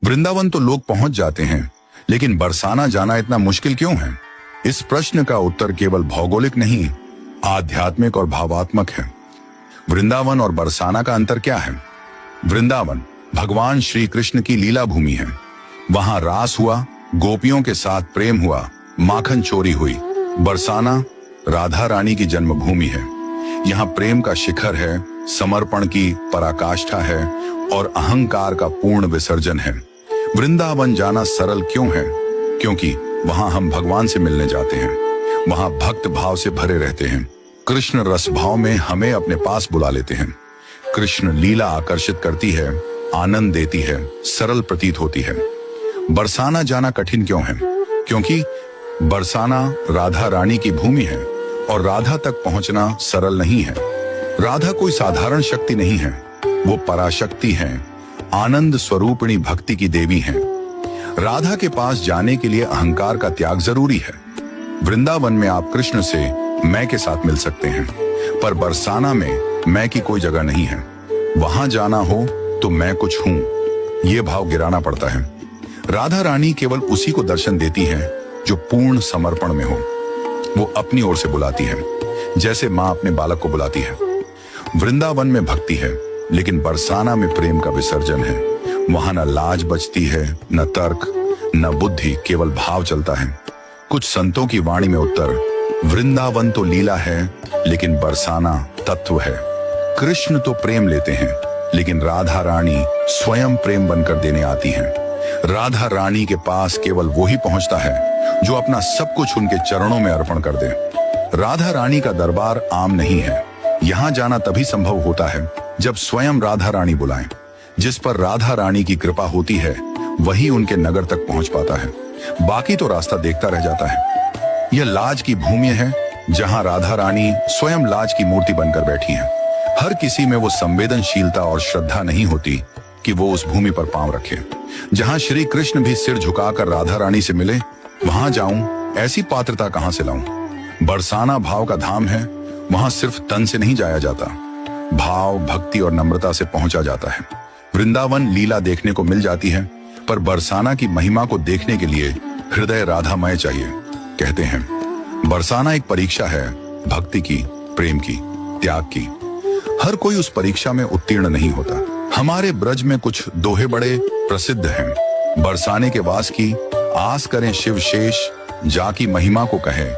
वृंदावन तो लोग पहुंच जाते हैं, लेकिन बरसाना जाना इतना मुश्किल क्यों है? इस प्रश्न का उत्तर केवल भौगोलिक नहीं, आध्यात्मिक और भावात्मक है। वृंदावन और बरसाना का अंतर क्या है? वृंदावन भगवान श्री कृष्ण की लीला भूमि है। वहां रास हुआ, गोपियों के साथ प्रेम हुआ, माखन चोरी हुई। बरसाना राधा रानी की जन्मभूमि है। यहाँ प्रेम का शिखर है, समर्पण की पराकाष्ठा है और अहंकार का पूर्ण विसर्जन है। वृंदावन जाना सरल क्यों है? क्योंकि वहां हम भगवान से मिलने जाते हैं। वहां भक्त भाव से भरे रहते हैं। कृष्ण रस भाव में हमें अपने पास बुला लेते हैं। कृष्ण लीला आकर्षित करती है, आनंद देती है, सरल प्रतीत होती है। बरसाना जाना कठिन क्यों है? क्योंकि बरसाना राधा रानी की भूमि है और राधा तक पहुंचना सरल नहीं है। राधा कोई साधारण शक्ति नहीं है, वो पराशक्ति है, आनंद स्वरूपिणी भक्ति की देवी हैं। राधा के पास जाने के लिए अहंकार का त्याग जरूरी है। वृंदावन में आप कृष्ण से मैं के साथ मिल सकते हैं, पर बरसाना में मैं की कोई जगह नहीं है। वहां जाना हो तो मैं कुछ हूं, ये भाव गिराना पड़ता है। राधा रानी केवल उसी को दर्शन देती है जो पूर्ण समर्पण में हो। वो अपनी ओर से बुलाती है, जैसे माँ अपने बालक को बुलाती है। वृंदावन में भक्ति है, लेकिन बरसाना में प्रेम का विसर्जन है। वहां न लाज बचती है, न तर्क, न बुद्धि, केवल भाव चलता है। कुछ संतों की वाणी में उत्तर, वृंदावन तो लीला है, लेकिन बरसाना तत्व है। कृष्ण तो प्रेम लेते हैं, लेकिन राधा रानी स्वयं प्रेम बनकर देने आती हैं। राधा रानी के पास केवल वो ही पहुंचता है जो अपना सब कुछ उनके चरणों में अर्पण कर दे। राधा रानी का दरबार आम नहीं है। यहाँ जाना तभी संभव होता है जब स्वयं राधा रानी बुलाएं। जिस पर राधा रानी की कृपा होती है, वही उनके नगर तक पहुंच पाता है। बाकी तो रास्ता देखता रह जाता है। यह लाज की भूमि है, जहां राधा रानी स्वयं लाज की मूर्ति बनकर बैठी हैं। हर किसी में वो संवेदनशीलता और श्रद्धा नहीं होती कि वो उस भूमि पर पांव रखे। जहां श्री कृष्ण भी सिर झुकाकर राधा रानी से मिले, वहां जाऊं, ऐसी पात्रता कहां से लाऊं? बरसाना भाव का धाम है। वहां सिर्फ तन से नहीं जाया जाता, भाव, भक्ति और नम्रता से पहुंचा जाता है। वृंदावन लीला देखने को मिल जाती है, पर बरसाना की महिमा को देखने के लिए हृदय राधामय चाहिए। कहते हैं बरसाना एक परीक्षा है, भक्ति की, प्रेम की, त्याग की। हर कोई उस परीक्षा में उत्तीर्ण नहीं होता। हमारे ब्रज में कुछ दोहे बड़े प्रसिद्ध हैं। बरसाने के वास की आस करें शिव शेष, जाकी महिमा को कहे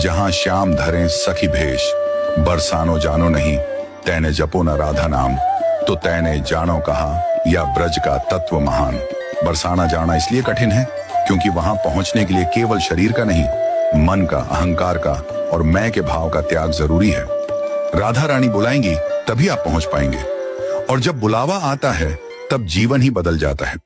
जहां श्याम धरें सखी भेष। बरसानो जानो नहीं, तैने जपो न राधा नाम, तो तैने जानो कहा या ब्रज का तत्व महान। बरसाना जाना इसलिए कठिन है क्योंकि वहां पहुंचने के लिए केवल शरीर का नहीं, मन का, अहंकार का और मैं के भाव का त्याग जरूरी है। राधा रानी बुलाएंगी तभी आप पहुंच पाएंगे, और जब बुलावा आता है तब जीवन ही बदल जाता है।